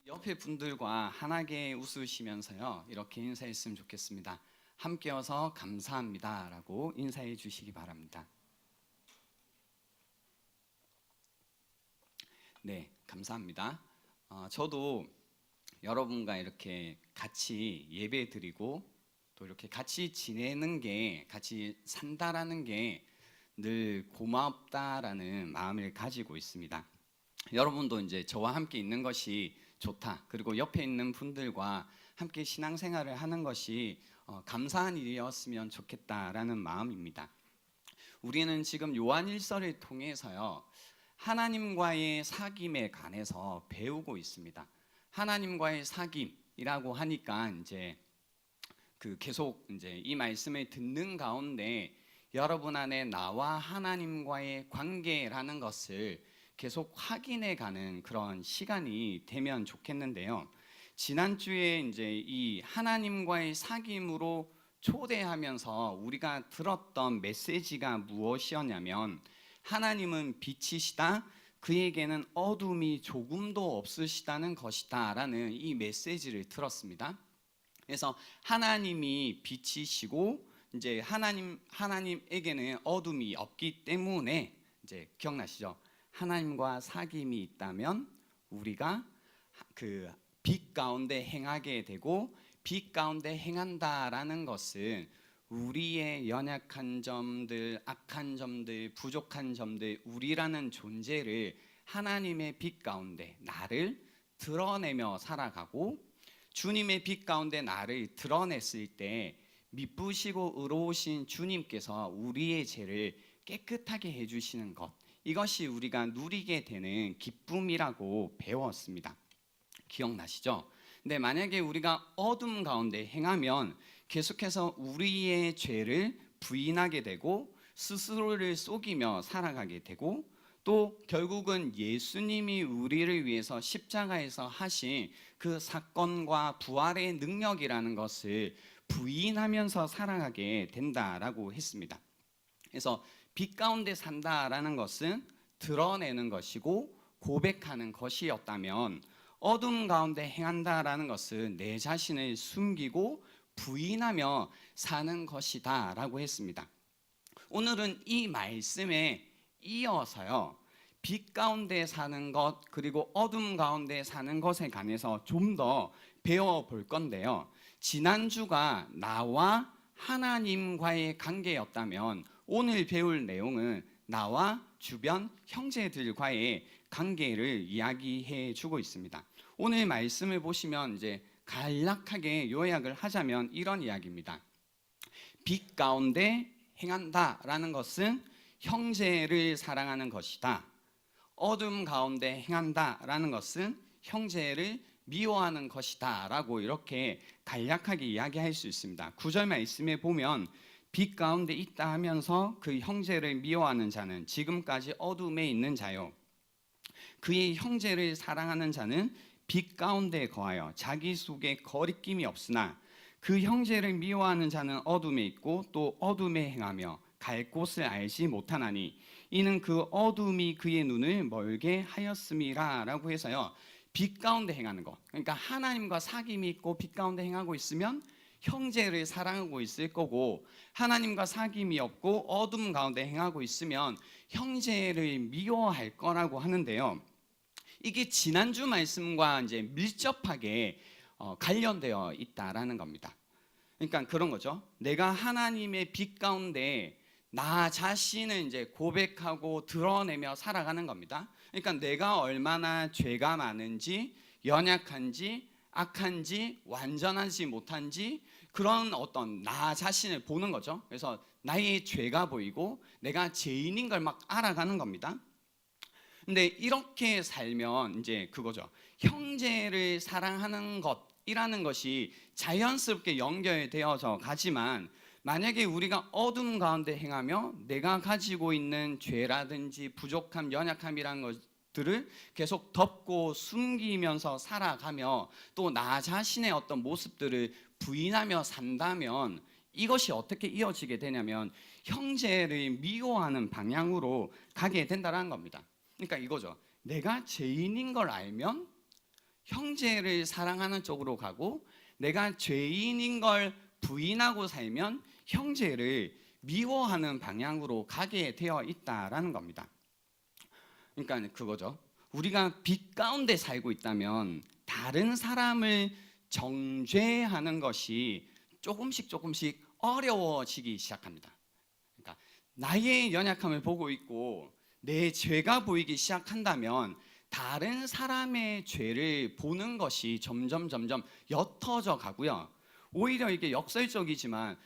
옆에 분들과 환하게 웃으시면서요, 이렇게 인사했으면 좋겠습니다. 함께 와서 감사합니다 라고 인사해 주시기 바랍니다. 네, 감사합니다. 저도 여러분과 이렇게 같이 예배 드리고 또 이렇게 같이 지내는 게, 같이 산다라는 게 늘 고맙다라는 마음을 가지고 있습니다. 여러분도 이제 저와 함께 있는 것이 좋다. 그리고 옆에 있는 분들과 함께 신앙생활을 하는 것이 감사한 일이었으면 좋겠다라는 마음입니다. 우리는 지금 요한일서를 통해서요, 하나님과의 사귐에 관해서 배우고 있습니다. 하나님과의 사귐이라고 하니까 이제 계속 이제 이 말씀을 듣는 가운데 여러분 안에 나와 하나님과의 관계라는 것을 계속 확인해 가는 그런 시간이 되면 좋겠는데요. 지난주에 이제 이 하나님과의 사귐으로 초대하면서 우리가 들었던 메시지가 무엇이었냐면, 하나님은 빛이시다, 그에게는 어둠이 조금도 없으시다는 것이다 라는 이 메시지를 들었습니다. 그래서 하나님이 빛이시고 이제 하나님에게는 어둠이 없기 때문에, 이제 기억나시죠? 하나님과 사귐이 있다면 우리가 그 빛 가운데 행하게 되고, 빛 가운데 행한다라는 것은 우리의 연약한 점들, 악한 점들, 부족한 점들, 우리라는 존재를 하나님의 빛 가운데 나를 드러내며 살아가고, 주님의 빛 가운데 나를 드러냈을 때 미쁘시고 의로우신 주님께서 우리의 죄를 깨끗하게 해주시는 것, 이것이 우리가 누리게 되는 기쁨이라고 배웠습니다. 기억나시죠? 근데 만약에 우리가 어둠 가운데 행하면 계속해서 우리의 죄를 부인하게 되고 스스로를 속이며 살아가게 되고, 또 결국은 예수님이 우리를 위해서 십자가에서 하신 그 사건과 부활의 능력이라는 것을 부인하면서 살아가게 된다라고 했습니다. 그래서 빛 가운데 산다라는 것은 드러내는 것이고 고백하는 것이었다면, 어둠 가운데 행한다라는 것은 내 자신을 숨기고 부인하며 사는 것이다 라고 했습니다. 오늘은 이 말씀에 이어서요, 빛 가운데 사는 것 그리고 어둠 가운데 사는 것에 관해서 좀 더 배워볼 건데요, 지난주가 나와 하나님과의 관계였다면 오늘 배울 내용은 나와 주변 형제들과의 관계를 이야기해 주고 있습니다. 오늘 말씀을 보시면 이제 간략하게 요약을 하자면 이런 이야기입니다. 빛 가운데 행한다라는 것은 형제를 사랑하는 것이다. 어둠 가운데 행한다라는 것은 형제를 미워하는 것이다 라고 이렇게 간략하게 이야기할 수 있습니다. 9절 말씀에 보면 빛 가운데 있다 하면서 그 형제를 미워하는 자는 지금까지 어둠에 있는 자요, 그의 형제를 사랑하는 자는 빛 가운데 거하여 자기 속에 거리낌이 없으나 그 형제를 미워하는 자는 어둠에 있고 또 어둠에 행하며 갈 곳을 알지 못하나니 이는 그 어둠이 그의 눈을 멀게 하였음이라 라고 해서요, 빛 가운데 행하는 것, 그러니까 하나님과 사귐이 있고 빛 가운데 행하고 있으면 형제를 사랑하고 있을 거고, 하나님과 사귐이 없고 어둠 가운데 행하고 있으면 형제를 미워할 거라고 하는데요, 이게 지난주 말씀과 이제 밀접하게 관련되어 있다라는 겁니다. 그러니까 그런 거죠. 내가 하나님의 빛 가운데 나 자신을 이제 고백하고 드러내며 살아가는 겁니다. 그러니까 내가 얼마나 죄가 많은지, 연약한지, 악한지, 완전하지 못한지, 그런 어떤 나 자신을 보는 거죠. 그래서 나의 죄가 보이고 내가 죄인인 걸 막 알아가는 겁니다. 근데 이렇게 살면 이제 그거죠. 형제를 사랑하는 것이라는 것이 자연스럽게 연결되어서 가지만, 만약에 우리가 어둠 가운데 행하며 내가 가지고 있는 죄라든지 부족함, 연약함이라는 것들을 계속 덮고 숨기면서 살아가며 또 나 자신의 어떤 모습들을 부인하며 산다면 이것이 어떻게 이어지게 되냐면 형제를 미워하는 방향으로 가게 된다는 겁니다. 그러니까 이거죠. 내가 죄인인 걸 알면 형제를 사랑하는 쪽으로 가고, 내가 죄인인 걸 부인하고 살면 형제를 미워하는 방향으로 가게 되어 있다라는 겁니다. 그러니까 그거죠. 우리가 빛 가운데 살고 있다면 다른 사람을 정죄하는 것이 조금씩 어려워지기 시작합니다. 그러니까 나의 연약함을 보고 있고 내 죄가 보이기 시작한다면 다른 사람의 죄를 보는 것이 점점 옅어져 가고요. 오히려 이게 역설적이지만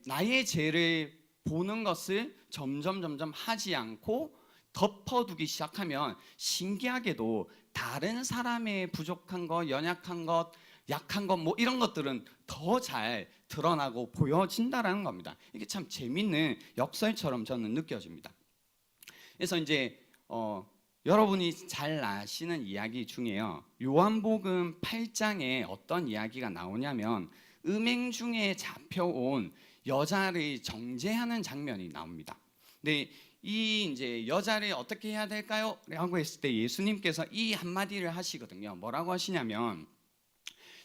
나의 죄를 보는 것을 점점 하지 않고 덮어두기 시작하면 신기하게도 다른 사람의 부족한 것, 연약한 것, 약한 것 뭐 이런 것들은 더 잘 드러나고 보여진다라는 겁니다. 이게 참 재밌는 역설처럼 저는 느껴집니다. 그래서 이제 여러분이 잘 아시는 이야기 중에요, 요한복음 8장에 어떤 이야기가 나오냐면 음행 중에 잡혀온 여자를 정죄하는 장면이 나옵니다. 근데 이 이제 여자를 어떻게 해야 될까요? 라고 했을 때 예수님께서 이 한마디를 하시거든요. 뭐라고 하시냐면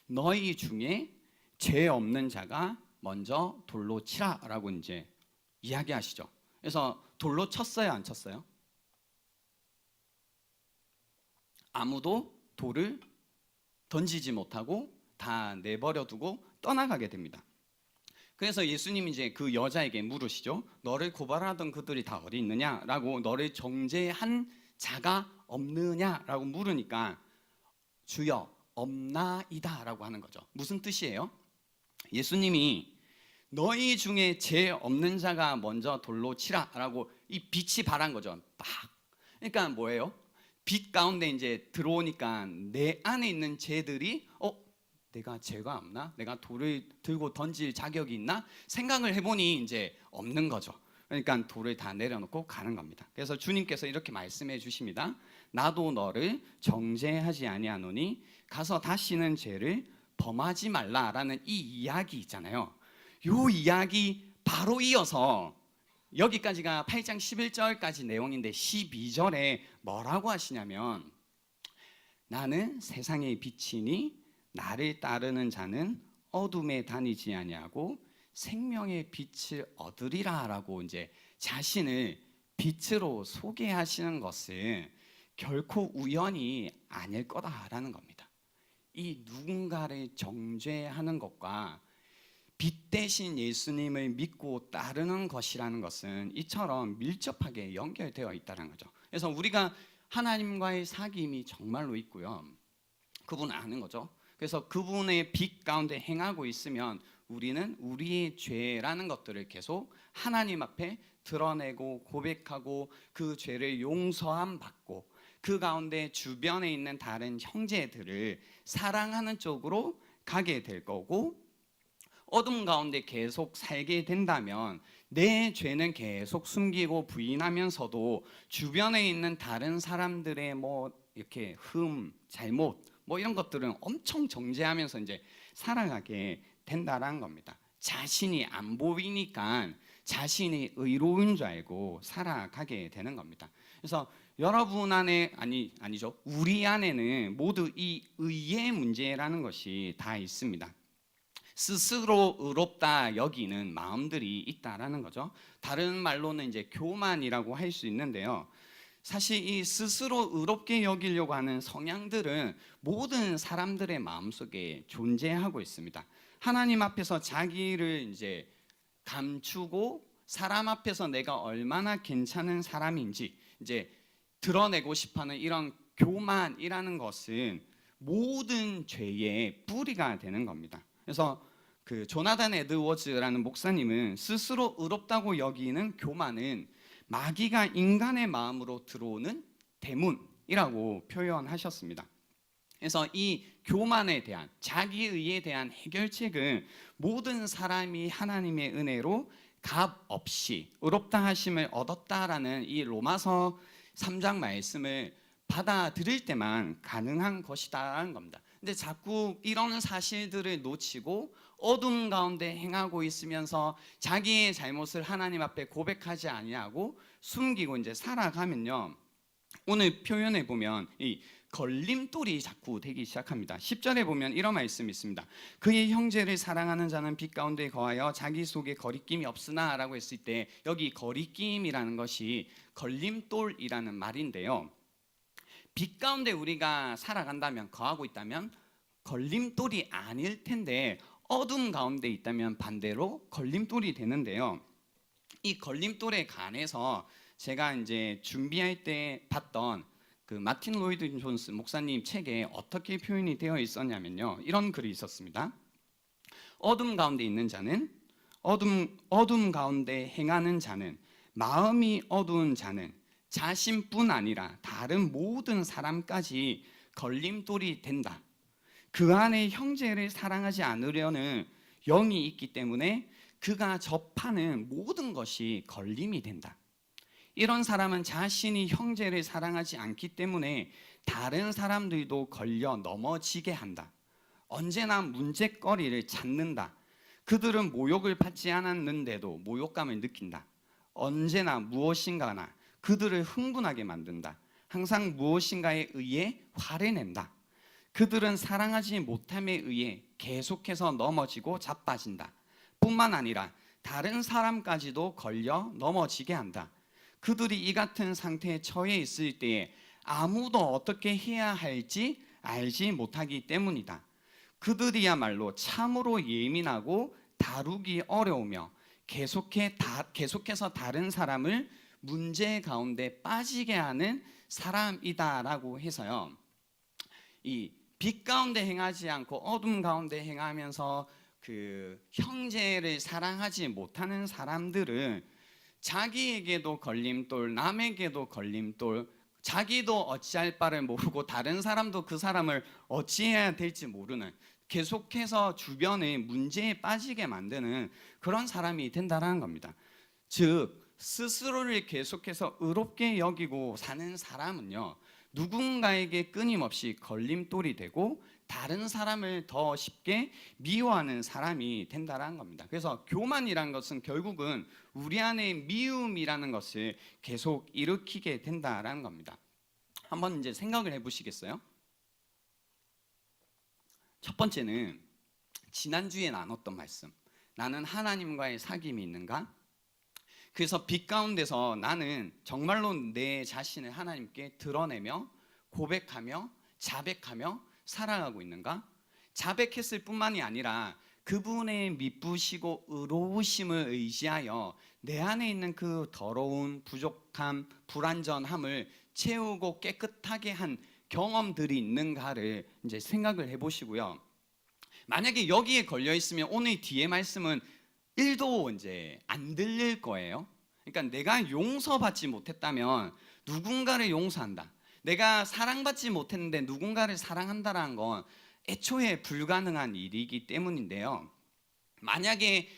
너희 중에 죄 없는 자가 먼저 돌로 치라라고 이제 이야기하시죠. 그래서 돌로 쳤어요, 안 쳤어요? 아무도 돌을 던지지 못하고 다 내버려 두고 떠나가게 됩니다. 그래서 예수님이 이제 그 여자에게 물으시죠. 너를 고발하던 그들이 다 어디 있느냐라고, 너를 정죄한 자가 없느냐라고 물으니까 주여 없나이다라고 하는 거죠. 무슨 뜻이에요? 예수님이 너희 중에 죄 없는 자가 먼저 돌로 치라라고 이 빛이 발한 거죠. 막. 그러니까 뭐예요? 빛 가운데 이제 들어오니까 내 안에 있는 죄들이 내가 죄가 없나? 내가 돌을 들고 던질 자격이 있나? 생각을 해보니 이제 없는 거죠. 그러니까 돌을 다 내려놓고 가는 겁니다. 그래서 주님께서 이렇게 말씀해 주십니다. 나도 너를 정죄하지 아니하노니 가서 다시는 죄를 범하지 말라라는 이 이야기 있잖아요. 요 이야기 바로 이어서 여기까지가 8장 11절까지 내용인데 12절에 뭐라고 하시냐면 나는 세상의 빛이니 나를 따르는 자는 어둠에 다니지 아니하고 생명의 빛을 얻으리라라고 이제 자신을 빛으로 소개하시는 것은 결코 우연이 아닐 거다라는 겁니다. 이 누군가를 정죄하는 것과 빛 대신 예수님을 믿고 따르는 것이라는 것은 이처럼 밀접하게 연결되어 있다는 거죠. 그래서 우리가 하나님과의 사귐이 정말로 있고요, 그분을 아는 거죠. 그래서 그분의 빛 가운데 행하고 있으면 우리는 우리의 죄라는 것들을 계속 하나님 앞에 드러내고 고백하고 그 죄를 용서함 받고 그 가운데 주변에 있는 다른 형제들을 사랑하는 쪽으로 가게 될 거고, 어둠 가운데 계속 살게 된다면 내 죄는 계속 숨기고 부인하면서도 주변에 있는 다른 사람들의 뭐 이렇게 잘못 뭐 이런 것들은 엄청 정죄하면서 이제 살아가게 된다라는 겁니다. 자신이 안 보이니까 자신이 의로운 줄 알고 살아가게 되는 겁니다. 그래서 여러분 안에 아니죠. 우리 안에는 모두 이 의의 문제라는 것이 다 있습니다. 스스로 의롭다 여기는 마음들이 있다라는 거죠. 다른 말로는 이제 교만이라고 할 수 있는데요. 사실 이 스스로 의롭게 여기려고 하는 성향들은 모든 사람들의 마음속에 존재하고 있습니다. 하나님 앞에서 자기를 이제 감추고 사람 앞에서 내가 얼마나 괜찮은 사람인지 이제 드러내고 싶어하는 이런 교만이라는 것은 모든 죄의 뿌리가 되는 겁니다. 그래서 그 조나단 에드워즈라는 목사님은 스스로 의롭다고 여기는 교만은 마귀가 인간의 마음으로 들어오는 대문이라고 표현하셨습니다. 그래서 이 교만에 대한 자기의에 대한 해결책은 모든 사람이 하나님의 은혜로 값 없이 의롭다 하심을 얻었다라는 이 로마서 3장 말씀을 받아들일 때만 가능한 것이다라는 겁니다. 근데 자꾸 이런 사실들을 놓치고 어둠 가운데 행하고 있으면서 자기의 잘못을 하나님 앞에 고백하지 아니하고 숨기고 이제 살아가면요, 오늘 표현해 보면 이 걸림돌이 자꾸 되기 시작합니다. 10절에 보면 이런 말씀이 있습니다. 그의 형제를 사랑하는 자는 빛 가운데 거하여 자기 속에 거리낌이 없으나 라고 했을 때 여기 거리낌이라는 것이 걸림돌이라는 말인데요. 빛 가운데 우리가 살아간다면, 거하고 있다면 걸림돌이 아닐 텐데 어둠 가운데 있다면 반대로 걸림돌이 되는데요. 이 걸림돌에 관해서 제가 이제 준비할 때 봤던 그 마틴 로이드 존스 목사님 책에 어떻게 표현이 되어 있었냐면요, 이런 글이 있었습니다. 어둠 가운데 있는 자는 어둠 가운데 행하는 자는, 마음이 어두운 자는 자신뿐 아니라 다른 모든 사람까지 걸림돌이 된다. 그 안에 형제를 사랑하지 않으려는 영이 있기 때문에 그가 접하는 모든 것이 걸림이 된다. 이런 사람은 자신이 형제를 사랑하지 않기 때문에 다른 사람들도 걸려 넘어지게 한다. 언제나 문제거리를 찾는다. 그들은 모욕을 받지 않았는데도 모욕감을 느낀다. 언제나 무엇인가나 그들을 흥분하게 만든다. 항상 무엇인가에 의해 화를 낸다. 그들은 사랑하지 못함에 의해 계속해서 넘어지고 자빠진다. 뿐만 아니라 다른 사람까지도 걸려 넘어지게 한다. 그들이 이 같은 상태에 처해 있을 때에 아무도 어떻게 해야 할지 알지 못하기 때문이다. 그들이야말로 참으로 예민하고 다루기 어려우며 계속해서 다른 사람을 문제 가운데 빠지게 하는 사람이다라고 해서요, 이 빛 가운데 행하지 않고 어둠 가운데 행하면서 그 형제를 사랑하지 못하는 사람들은 자기에게도 걸림돌, 남에게도 걸림돌, 자기도 어찌할 바를 모르고 다른 사람도 그 사람을 어찌해야 될지 모르는, 계속해서 주변의 문제에 빠지게 만드는 그런 사람이 된다는 겁니다. 즉 스스로를 계속해서 의롭게 여기고 사는 사람은요, 누군가에게 끊임없이 걸림돌이 되고 다른 사람을 더 쉽게 미워하는 사람이 된다는 겁니다. 그래서 교만이라는 것은 결국은 우리 안에 미움이라는 것을 계속 일으키게 된다는 겁니다. 한번 이제 생각을 해보시겠어요? 첫 번째는 지난주에 나눴던 말씀, 나는 하나님과의 사귐이 있는가? 그래서 빛 가운데서 나는 정말로 내 자신을 하나님께 드러내며 고백하며 자백하며 살아가고 있는가? 자백했을 뿐만이 아니라 그분의 미쁘시고 의로우심을 의지하여 내 안에 있는 그 더러운 부족함, 불완전함을 채우고 깨끗하게 한 경험들이 있는가를 이제 생각을 해보시고요. 만약에 여기에 걸려 있으면 오늘 뒤에 말씀은 1도 이제 안 들릴 거예요. 그러니까 내가 용서받지 못했다면 누군가를 용서한다, 내가 사랑받지 못했는데 누군가를 사랑한다는 건 애초에 불가능한 일이기 때문인데요. 만약에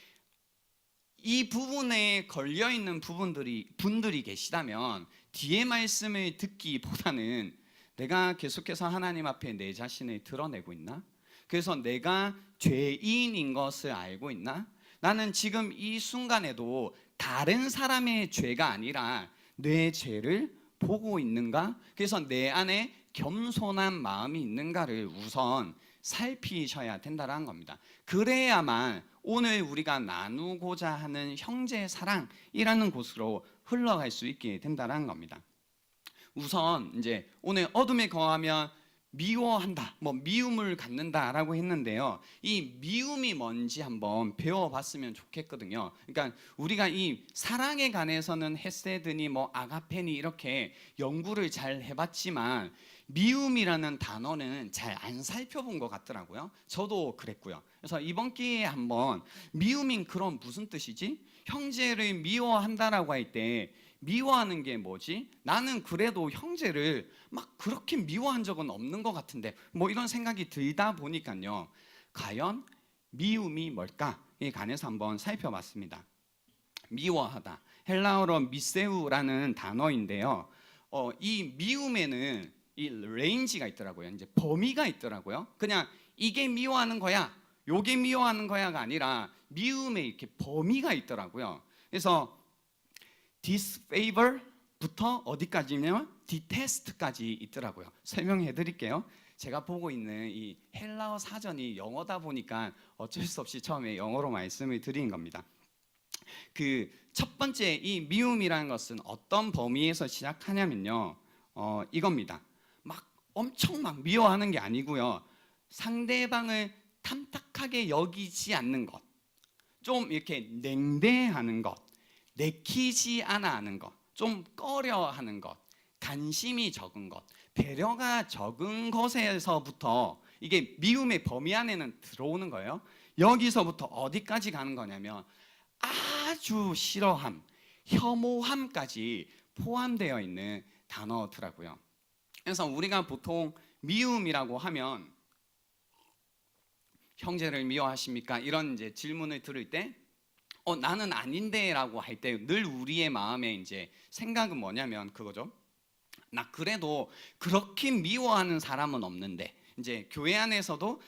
이 부분에 걸려있는 분들이 계시다면 뒤에 말씀을 듣기보다는 내가 계속해서 하나님 앞에 내 자신을 드러내고 있나? 그래서 내가 죄인인 것을 알고 있나? 나는 지금 이 순간에도 다른 사람의 죄가 아니라 내 죄를 보고 있는가? 그래서 내 안에 겸손한 마음이 있는가를 우선 살피셔야 된다는 겁니다. 그래야만 오늘 우리가 나누고자 하는 형제 사랑이라는 곳으로 흘러갈 수 있게 된다는 겁니다. 우선 이제 오늘 어둠에 거하면 미워한다, 미움을 갖는다라고 했는데요. 이 미움이 뭔지 한번 배워봤으면 좋겠거든요. 그러니까 우리가 이 사랑에 관해서는 헤세드니 아가페니 이렇게 연구를 잘 해봤지만 미움이라는 단어는 잘 안 살펴본 것 같더라고요. 저도 그랬고요. 그래서 이번 기회에 한번 미움인 그런 무슨 뜻이지? 형제를 미워한다라고 할 때 미워하는 게 뭐지? 나는 그래도 형제를 막 그렇게 미워한 적은 없는 것 같은데 이런 생각이 들다 보니까요, 과연 미움이 뭘까에 관해서 한번 살펴봤습니다. 미워하다, 헬라어로 미세우라는 단어인데요. 이 미움에는 이 레인지가 있더라고요. 이제 범위가 있더라고요. 그냥 이게 미워하는 거야, 요게 미워하는 거야가 아니라 미움에 이렇게 범위가 있더라고요. 그래서 disfavor부터 어디까지냐면 detest까지 있더라고요. 설명해 드릴게요. 제가 보고 있는 이 헬라어 사전이 영어다 보니까 어쩔 수 없이 처음에 영어로 말씀을 드린 겁니다. 그 첫 번째 이 미움이라는 것은 어떤 범위에서 시작하냐면요. 이겁니다. 막 엄청 막 미워하는 게 아니고요. 상대방을 탐탁하게 여기지 않는 것, 좀 이렇게 냉대하는 것, 내키지 않아 하는 것, 좀 꺼려하는 것, 관심이 적은 것, 배려가 적은 것에서부터 이게 미움의 범위 안에는 들어오는 거예요. 여기서부터 어디까지 가는 거냐면 아주 싫어함, 혐오함까지 포함되어 있는 단어더라고요. 그래서 우리가 보통 미움이라고 하면 형제를 미워하십니까? 이런 이제 질문을 들을 때 나는 아닌데라고 할 때 늘 우리의 마음에 이제 생각은 뭐냐면 그거죠. 나 그래도 그렇게 미워하는 사람은 없는데, 이제 교회 안에서도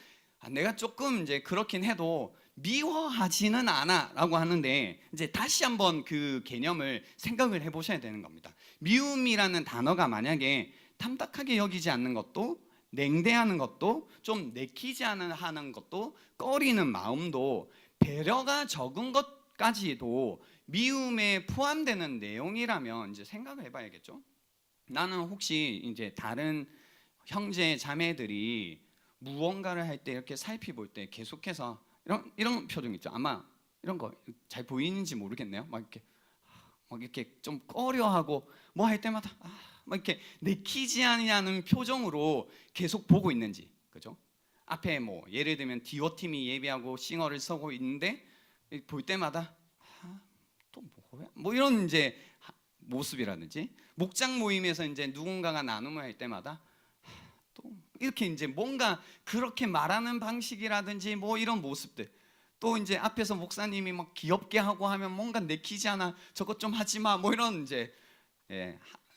내가 조금 이제 그렇긴 해도 미워하지는 않아라고 하는데, 이제 다시 한번 그 개념을 생각을 해보셔야 되는 겁니다. 미움이라는 단어가 만약에 탐탁하게 여기지 않는 것도, 냉대하는 것도, 좀 내키지 않는 하는 것도, 꺼리는 마음도, 배려가 적은 것까지도 미움에 포함되는 내용이라면 이제 생각을 해봐야겠죠. 나는 혹시 이제 다른 형제 자매들이 무언가를 할 때 이렇게 살피볼 때 계속해서 이런 표정 있죠. 아마 이런 거 잘 보이는지 모르겠네요. 막 이렇게 좀 꺼려하고 뭐 할 때마다 막 이렇게 내키지 않냐는 표정으로 계속 보고 있는지, 그죠? 앞에 뭐 예를 들면 디오 팀이 예비하고 싱어를 서고 있는데 볼 때마다 또 뭐야? 뭐 이런 이제 모습이라든지, 목장 모임에서 이제 누군가가 나눔을 할 때마다 또 이렇게 이제 뭔가 그렇게 말하는 방식이라든지 뭐 이런 모습들, 또 이제 앞에서 목사님이 막 귀엽게 하고 하면 뭔가 내키지 않아, 저것 좀 하지 마, 뭐 이런 이제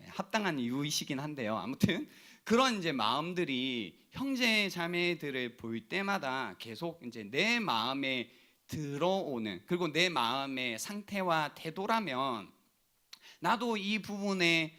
합당한 이유이시긴 한데요. 아무튼 그런 이제 마음들이 형제 자매들을 볼 때마다 계속 이제 내 마음에 들어오는, 그리고 내 마음의 상태와 태도라면 나도 이 부분에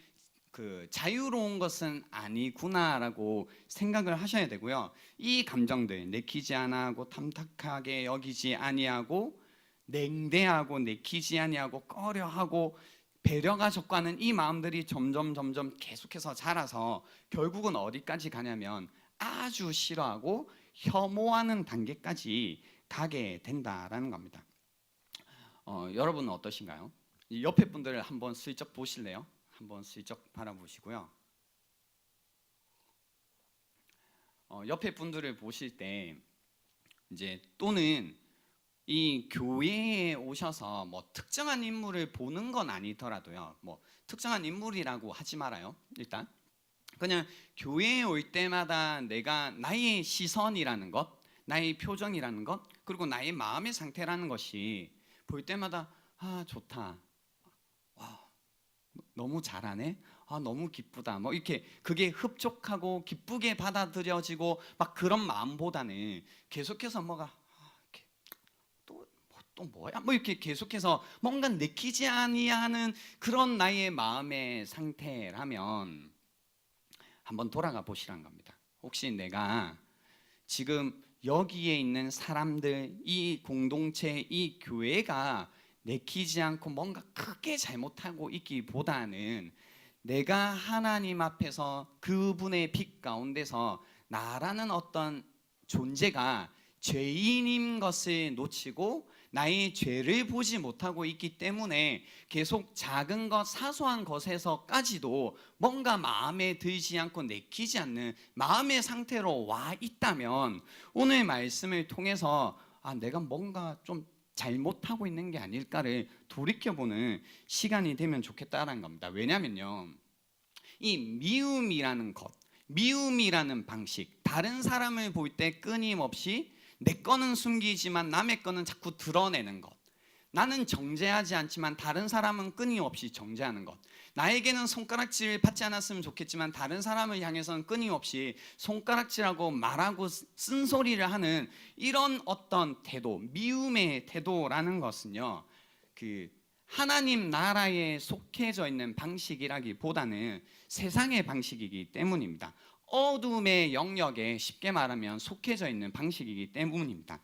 그 자유로운 것은 아니구나라고 생각을 하셔야 되고요. 이 감정들, 내키지 않아하고 탐탁하게 여기지 아니하고 냉대하고 내키지 아니하고 꺼려하고 배려가 적과는 이 마음들이 점점 계속해서 자라서 결국은 어디까지 가냐면 아주 싫어하고 혐오하는 단계까지 가게 된다라는 겁니다. 여러분은 어떠신가요? 옆에 분들을 한번 슬쩍 보실래요? 한번 슬쩍 바라보시고요. 옆에 분들을 보실 때 이제 또는 이 교회에 오셔서 뭐 특정한 인물을 보는 건 아니더라도요. 뭐 특정한 인물이라고 하지 말아요. 일단 그냥 교회에 올 때마다 내가 나의 시선이라는 것, 나의 표정이라는 것, 그리고 나의 마음의 상태라는 것이 볼 때마다 좋다, 너무 잘하네, 너무 기쁘다, 뭐 이렇게 그게 흡족하고 기쁘게 받아들여지고 막 그런 마음보다는 계속해서 뭐가 또 뭐야? 뭐 이렇게 계속해서 뭔가 내키지 아니하는 그런 나의 마음의 상태라면 한번 돌아가 보시란 겁니다. 혹시 내가 지금 여기에 있는 사람들, 이 공동체, 이 교회가 내키지 않고 뭔가 크게 잘못하고 있기보다는 내가 하나님 앞에서 그분의 빛 가운데서 나라는 어떤 존재가 죄인인 것을 놓치고 나의 죄를 보지 못하고 있기 때문에 계속 작은 것, 사소한 것에서까지도 뭔가 마음에 들지 않고 내키지 않는 마음의 상태로 와 있다면 오늘 말씀을 통해서 내가 뭔가 좀 잘못하고 있는 게 아닐까를 돌이켜보는 시간이 되면 좋겠다라는 겁니다. 왜냐면요, 이 미움이라는 것, 미움이라는 방식, 다른 사람을 볼 때 끊임없이 내 거는 숨기지만 남의 거는 자꾸 드러내는 것, 나는 정죄하지 않지만 다른 사람은 끊임없이 정죄하는 것, 나에게는 손가락질 받지 않았으면 좋겠지만 다른 사람을 향해서는 끊임없이 손가락질하고 말하고 쓴소리를 하는 이런 어떤 태도, 미움의 태도라는 것은요, 그 하나님 나라에 속해져 있는 방식이라기보다는 세상의 방식이기 때문입니다. 어둠의 영역에 쉽게 말하면 속해져 있는 방식이기 때문입니다.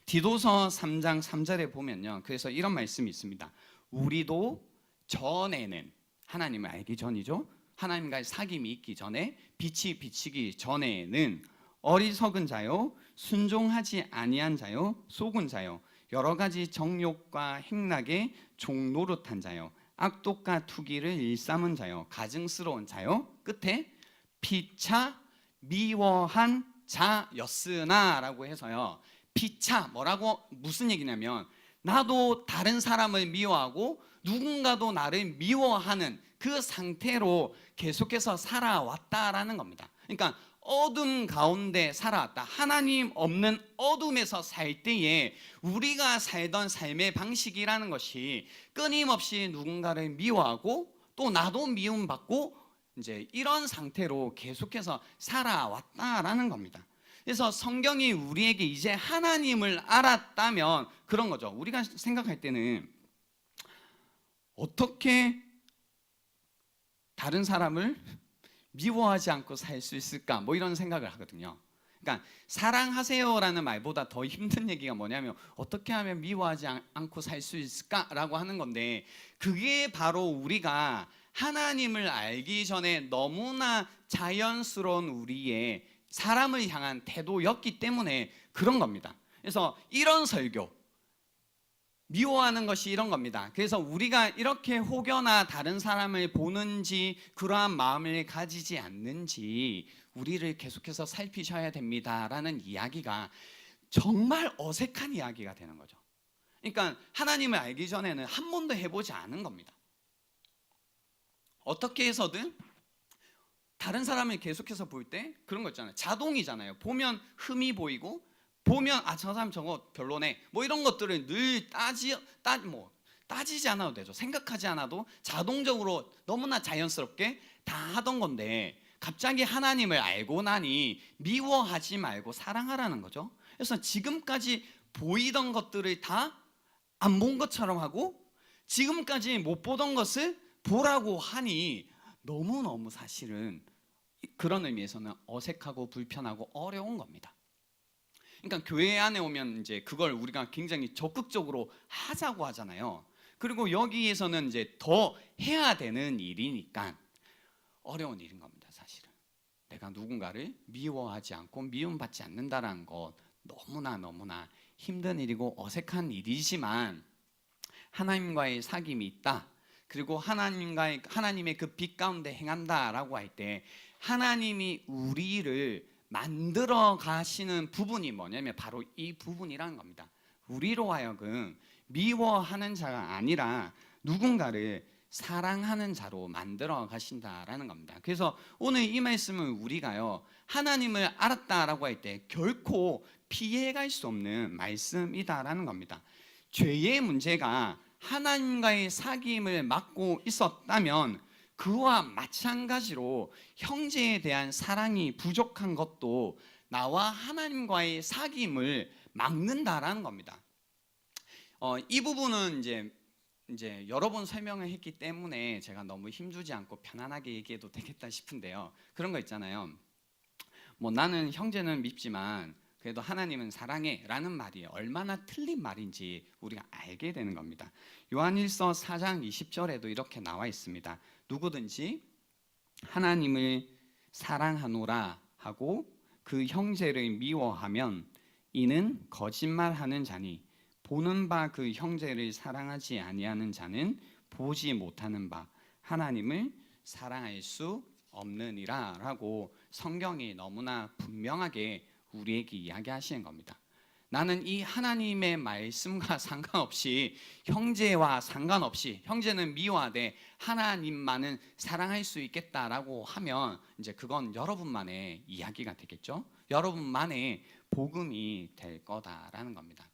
디도서 3장 3절에 보면요, 그래서 이런 말씀이 있습니다. 우리도 전에는, 하나님을 알기 전이죠, 하나님과의 사귐이 있기 전에, 빛이 비치기 전에는 어리석은 자요, 순종하지 아니한 자요, 속은 자요, 여러 가지 정욕과 행락에 종노릇한 자요, 악독과 투기를 일삼은 자요, 가증스러운 자요, 끝에 피차 미워한 자였으나 라고 해서요, 피차 뭐라고, 무슨 얘기냐면 나도 다른 사람을 미워하고 누군가도 나를 미워하는 그 상태로 계속해서 살아왔다라는 겁니다. 그러니까 어둠 가운데 살아왔다. 하나님 없는 어둠에서 살 때에 우리가 살던 삶의 방식이라는 것이 끊임없이 누군가를 미워하고 또 나도 미움받고 이제 이런 상태로 계속해서 살아왔다라는 겁니다. 그래서 성경이 우리에게 이제 하나님을 알았다면 그런 거죠. 우리가 생각할 때는 어떻게 다른 사람을 미워하지 않고 살 수 있을까? 뭐 이런 생각을 하거든요. 그러니까 사랑하세요라는 말보다 더 힘든 얘기가 뭐냐면 어떻게 하면 미워하지 않고 살 수 있을까라고 하는 건데, 그게 바로 우리가 하나님을 알기 전에 너무나 자연스러운 우리의 사람을 향한 태도였기 때문에 그런 겁니다. 그래서 이런 설교, 미워하는 것이 이런 겁니다. 그래서 우리가 이렇게 혹여나 다른 사람을 보는지 그러한 마음을 가지지 않는지 우리를 계속해서 살피셔야 됩니다라는 이야기가 정말 어색한 이야기가 되는 거죠. 그러니까 하나님을 알기 전에는 한 번도 해보지 않은 겁니다. 어떻게 해서든 다른 사람을 계속해서 볼 때 그런 거 있잖아요. 자동이잖아요. 보면 흠이 보이고 보면 저 사람 저거 별로네 뭐 이런 것들을 늘 따지지 않아도 되죠. 생각하지 않아도 자동적으로 너무나 자연스럽게 다 하던 건데, 갑자기 하나님을 알고 나니 미워하지 말고 사랑하라는 거죠. 그래서 지금까지 보이던 것들을 다 안 본 것처럼 하고 지금까지 못 보던 것을 보라고 하니 너무너무 사실은 그런 의미에서는 어색하고 불편하고 어려운 겁니다. 그러니까 교회 안에 오면 이제 그걸 우리가 굉장히 적극적으로 하자고 하잖아요. 그리고 여기에서는 이제 더 해야 되는 일이니까 어려운 일인 겁니다. 사실은 내가 누군가를 미워하지 않고 미움받지 않는다라는 것 너무나 힘든 일이고 어색한 일이지만 하나님과의 사귐이 있다, 그리고 하나님의 그 빛 가운데 행한다라고 할 때 하나님이 우리를 만들어 가시는 부분이 뭐냐면 바로 이 부분이라는 겁니다. 우리로 하여금 미워하는 자가 아니라 누군가를 사랑하는 자로 만들어 가신다라는 겁니다. 그래서 오늘 이 말씀은 우리가요, 하나님을 알았다라고 할 때 결코 피해갈 수 없는 말씀이다라는 겁니다. 죄의 문제가 하나님과의 사귐을 막고 있었다면 그와 마찬가지로 형제에 대한 사랑이 부족한 것도 나와 하나님과의 사귐을 막는다라는 겁니다. 이 부분은 이제 여러 번 설명을 했기 때문에 제가 너무 힘주지 않고 편안하게 얘기해도 되겠다 싶은데요. 그런 거 있잖아요. 뭐 나는 형제는 밉지만 그래도 하나님은 사랑해라는 말이 얼마나 틀린 말인지 우리가 알게 되는 겁니다. 요한일서 4장 20절에도 이렇게 나와 있습니다. 누구든지 하나님을 사랑하노라 하고 그 형제를 미워하면 이는 거짓말하는 자니 보는 바 그 형제를 사랑하지 아니하는 자는 보지 못하는 바 하나님을 사랑할 수 없느니라 라고 성경이 너무나 분명하게 우리에게 이야기하시는 겁니다. 나는 이 하나님의 말씀과 상관없이 형제와 상관없이 형제는 미워하되 하나님만은 사랑할 수 있겠다라고 하면 이제 그건 여러분만의 이야기가 되겠죠. 여러분만의 복음이 될 거다라는 겁니다.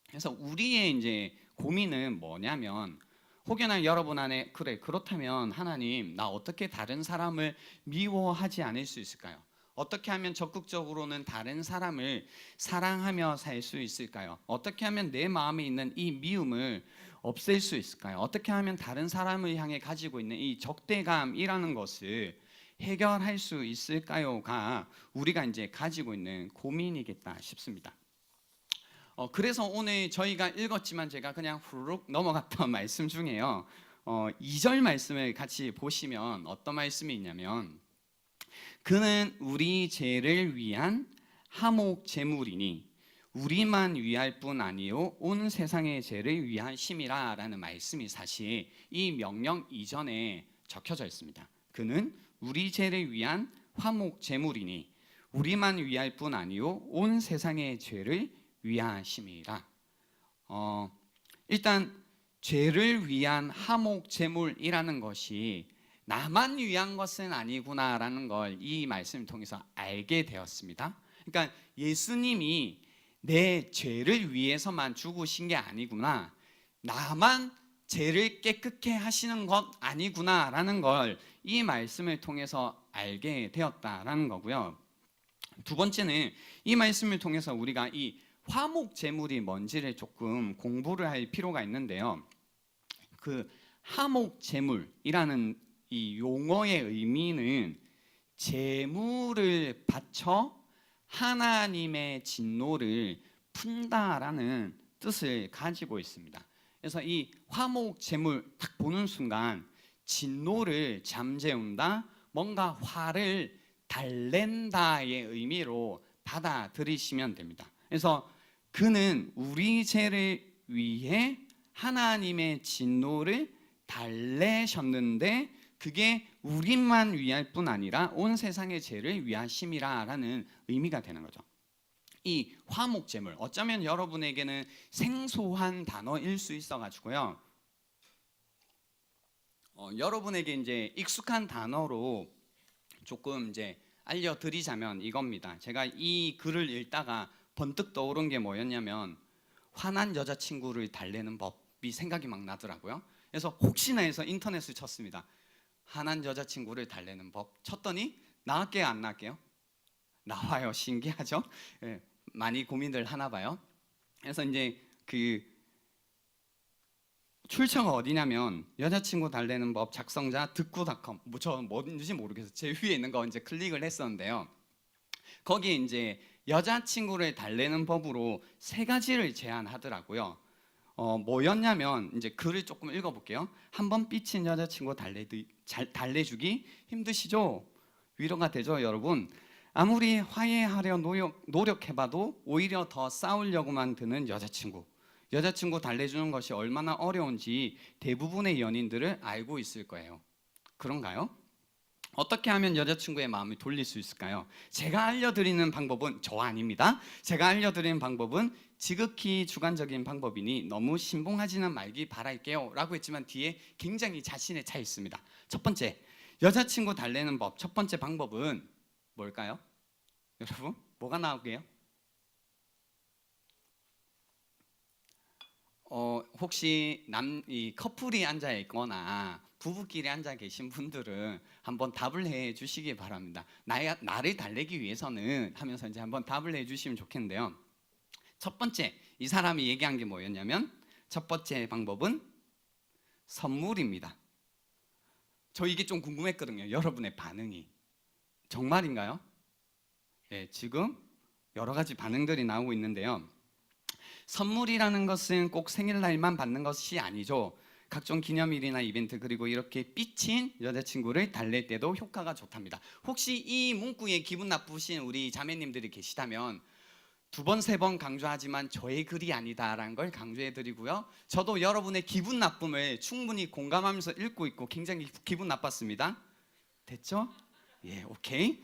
그래서 우리의 이제 고민은 뭐냐면 혹여나 여러분 안에 그래 그렇다면 하나님 나 어떻게 다른 사람을 미워하지 않을 수 있을까요? 어떻게 하면 적극적으로는 다른 사람을 사랑하며 살 수 있을까요? 어떻게 하면 내 마음에 있는 이 미움을 없앨 수 있을까요? 어떻게 하면 다른 사람을 향해 가지고 있는 이 적대감이라는 것을 해결할 수 있을까요?가 우리가 이제 가지고 있는 고민이겠다 싶습니다. 그래서 오늘 저희가 읽었지만 제가 그냥 후루룩 넘어갔던 말씀 중에요. 2절 말씀을 같이 보시면 어떤 말씀이 있냐면, 그는 우리 죄를 위한 화목 제물이니 우리만 위할 뿐 아니요 온 세상의 죄를 위한 심이라 라는 말씀이 사실 이 명령 이전에 적혀져 있습니다. 그는 우리 죄를 위한 화목 제물이니 우리만 위할 뿐 아니요 온 세상의 죄를 위하심이라. 일단 죄를 위한 화목 제물이라는 것이 나만 위한 것은 아니구나라는 걸 이 말씀을 통해서 알게 되었습니다. 그러니까 예수님이 내 죄를 위해서만 죽으신 게 아니구나, 나만 죄를 깨끗게 하시는 것 아니구나라는 걸 이 말씀을 통해서 알게 되었다라는 거고요. 두 번째는 이 말씀을 통해서 우리가 이 화목 제물이 뭔지를 조금 공부를 할 필요가 있는데요. 그 화목 제물이라는 이 용어의 의미는 제물을 바쳐 하나님의 진노를 푼다라는 뜻을 가지고 있습니다. 그래서 이 화목 제물 딱 보는 순간 진노를 잠재운다, 뭔가 화를 달랜다의 의미로 받아들이시면 됩니다. 그래서 그는 우리 죄를 위해 하나님의 진노를 달래셨는데 그게 우리만 위할 뿐 아니라 온 세상의 죄를 위하심이라 라는 의미가 되는 거죠. 이 화목제물, 어쩌면 여러분에게는 생소한 단어일 수 있어가지고요. 여러분에게 이제 익숙한 단어로 조금 이제 알려드리자면 이겁니다. 제가 이 글을 읽다가 번뜩 떠오른 게 뭐였냐면 화난 여자친구를 달래는 법이 생각이 막 나더라고요. 그래서 혹시나 해서 인터넷을 쳤습니다. 화난 여자친구를 달래는 법 쳤더니 나갈게요, 안 나갈게요? 나와요. 신기하죠? 예, 많이 고민들 하나 봐요. 그래서 이제 그 출처가 어디냐면 여자친구 달래는 법 작성자 득구닷컴, 저 뭔지 모르겠어요. 제 위에 있는 거 이제 클릭을 했었는데요. 거기에 이제 여자친구를 달래는 법으로 3가지를 제안하더라고요. 뭐였냐면 이제 글을 조금 읽어볼게요. 한번 삐친 여자친구 달래주기 힘드시죠? 위로가 되죠, 여러분? 아무리 화해하려 노력해봐도 오히려 더 싸우려고만 드는 여자친구 달래주는 것이 얼마나 어려운지 대부분의 연인들을 알고 있을 거예요. 그런가요? 어떻게 하면 여자친구의 마음을 돌릴 수 있을까요? 제가 알려드리는 방법은 저 아닙니다. 제가 알려드리는 방법은 지극히 주관적인 방법이니 너무 신봉하지는 말기 바랄게요 라고 했지만 뒤에 굉장히 자신의 차 있습니다. 첫 번째, 여자친구 달래는 법 첫 번째 방법은 뭘까요? 여러분, 뭐가 나오게요? 혹시 이 커플이 앉아 있거나 부부끼리 앉아 계신 분들은 한번 답을 해 주시기 바랍니다. 나를 달래기 위해서는 하면서 이제 한번 답을 해 주시면 좋겠는데요. 첫 번째, 이 사람이 얘기한 게 뭐였냐면 첫 번째 방법은 선물입니다. 저 이게 좀 궁금했거든요. 여러분의 반응이 정말인가요? 네, 지금 여러 가지 반응들이 나오고 있는데요. 선물이라는 것은 꼭 생일날만 받는 것이 아니죠. 각종 기념일이나 이벤트, 그리고 이렇게 삐친 여자친구를 달랠 때도 효과가 좋답니다. 혹시 이 문구에 기분 나쁘신 우리 자매님들이 계시다면 2번, 3번 강조하지만 저의 글이 아니다라는 걸 강조해드리고요. 저도 여러분의 기분 나쁨을 충분히 공감하면서 읽고 있고 굉장히 기분 나빴습니다. 됐죠? 예, 오케이.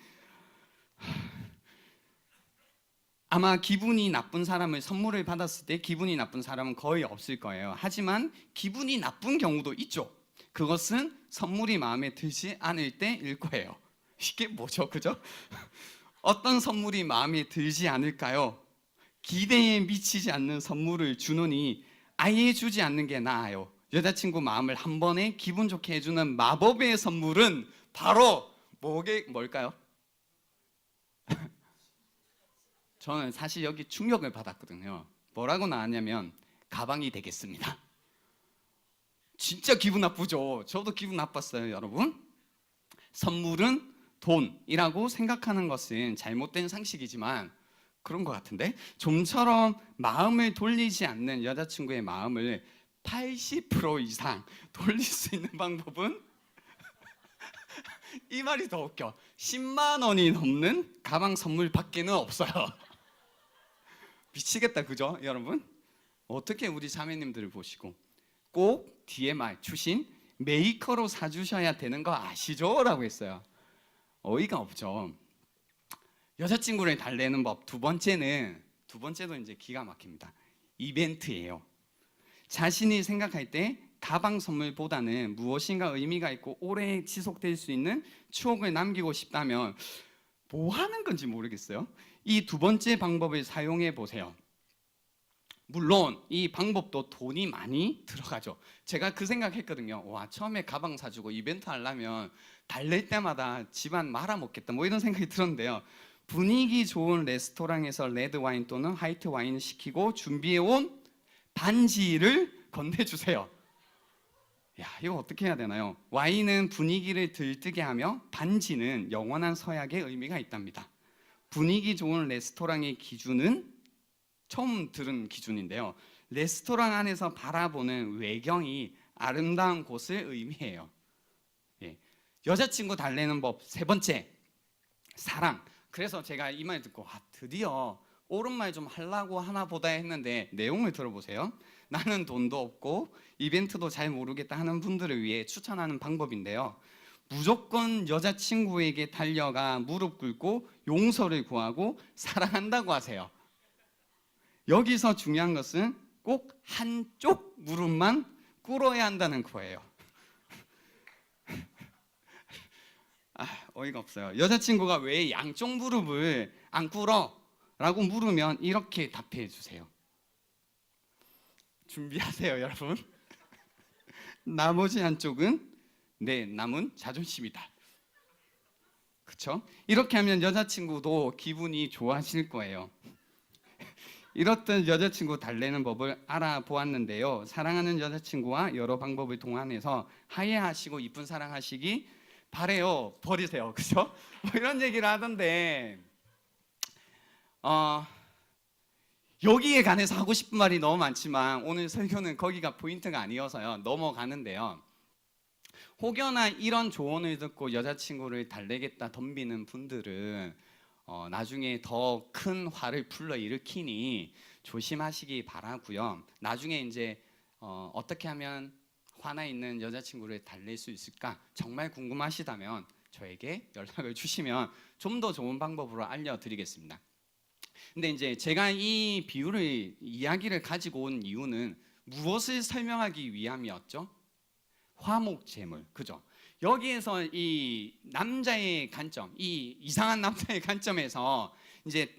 아마 기분이 나쁜 사람을 선물을 받았을 때 기분이 나쁜 사람은 거의 없을 거예요. 하지만 기분이 나쁜 경우도 있죠. 그것은 선물이 마음에 들지 않을 때일 거예요. 이게 뭐죠, 그죠? 어떤 선물이 마음에 들지 않을까요? 기대에 미치지 않는 선물을 주느니 아예 주지 않는 게 나아요. 여자친구 마음을 한 번에 기분 좋게 해주는 마법의 선물은 바로 뭘까요? 저는 사실 여기 충격을 받았거든요. 뭐라고 나왔냐면 가방이 되겠습니다. 진짜 기분 나쁘죠. 저도 기분 나빴어요, 여러분. 선물은 돈이라고 생각하는 것은 잘못된 상식이지만 그런 것 같은데, 좀처럼 마음을 돌리지 않는 여자친구의 마음을 80% 이상 돌릴 수 있는 방법은 이 말이 더 웃겨. 10만 원이 넘는 가방 선물 밖에는 없어요. 미치겠다, 그죠, 여러분? 어떻게 우리 자매님들을 보시고 꼭 DMI 출신 메이커로 사주셔야 되는 거 아시죠? 라고 했어요. 어이가 없죠. 여자친구를 달래는 법 두 번째도 이제 기가 막힙니다. 이벤트예요. 자신이 생각할 때 가방 선물보다는 무엇인가 의미가 있고 오래 지속될 수 있는 추억을 남기고 싶다면 뭐 하는 건지 모르겠어요. 이 두 번째 방법을 사용해 보세요. 물론 이 방법도 돈이 많이 들어가죠. 제가 그 생각했거든요. 와, 처음에 가방 사주고 이벤트 하려면 달랠 때마다 집안 말아먹겠다, 뭐 이런 생각이 들었는데요. 분위기 좋은 레스토랑에서 레드 와인 또는 화이트 와인을 시키고 준비해온 반지를 건네주세요. 야, 이거 어떻게 해야 되나요? 와인은 분위기를 들뜨게 하며 반지는 영원한 서약의 의미가 있답니다. 분위기 좋은 레스토랑의 기준은 처음 들은 기준인데요. 레스토랑 안에서 바라보는 외경이 아름다운 곳을 의미해요. 예. 여자친구 달래는 법 세 번째, 사랑. 그래서 제가 이 말 듣고 드디어 옳은 말 좀 하려고 하나 보다 했는데 내용을 들어보세요. 나는 돈도 없고 이벤트도 잘 모르겠다 하는 분들을 위해 추천하는 방법인데요. 무조건 여자친구에게 달려가 무릎 꿇고 용서를 구하고 사랑한다고 하세요. 여기서 중요한 것은 꼭 한쪽 무릎만 꿇어야 한다는 거예요. 어이가 없어요. 여자친구가 왜 양쪽 무릎을 안 꿇어? 라고 물으면 이렇게 답해 주세요. 준비하세요, 여러분. 나머지 한쪽은 내 남은 자존심이다. 그렇죠? 이렇게 하면 여자친구도 기분이 좋아질 거예요. 이렇듯 여자친구 달래는 법을 알아보았는데요. 사랑하는 여자친구와 여러 방법을 동원해서 화해하시고 이쁜 사랑하시기 바래요. 버리세요. 그죠? 뭐 이런 얘기를 하던데 여기에 관해서 하고 싶은 말이 너무 많지만 오늘 설교는 거기가 포인트가 아니어서요. 넘어가는데요. 혹여나 이런 조언을 듣고 여자친구를 달래겠다 덤비는 분들은 나중에 더 큰 화를 불러일으키니 조심하시기 바라고요. 나중에 이제 어떻게 하면 화나 있는 여자친구를 달랠 수 있을까 정말 궁금하시다면 저에게 연락을 주시면 좀 더 좋은 방법으로 알려드리겠습니다. 근데 이제 제가 이 이야기를 가지고 온 이유는 무엇을 설명하기 위함이었죠? 화목제물, 그죠? 여기에서 이 남자의 관점, 이 이상한 남자의 관점에서 이제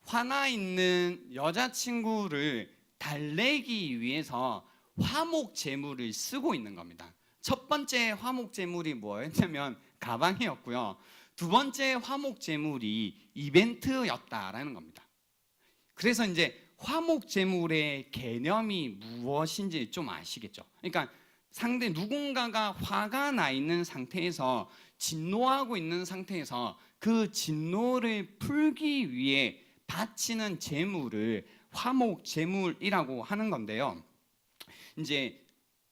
화나 있는 여자친구를 달래기 위해서 화목제물을 쓰고 있는 겁니다. 첫 번째 화목제물이 뭐였냐면 가방이었고요. 두 번째 화목제물이 이벤트였다라는 겁니다. 그래서 이제 화목제물의 개념이 무엇인지 좀 아시겠죠? 그러니까 상대 누군가가 화가 나 있는 상태에서 진노하고 있는 상태에서 그 진노를 풀기 위해 바치는 제물을 화목제물이라고 하는 건데요. 이제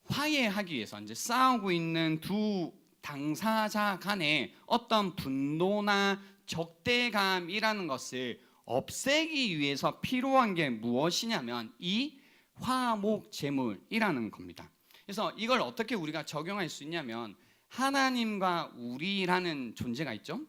화해하기 위해서 이제 싸우고 있는 두 당사자 간에 어떤 분노나 적대감이라는 것을 없애기 위해서 필요한 게 무엇이냐면 이 화목제물이라는 겁니다. 그래서 이걸 어떻게 우리가 적용할 수 있냐면 하나님과 우리라는 존재가 있죠.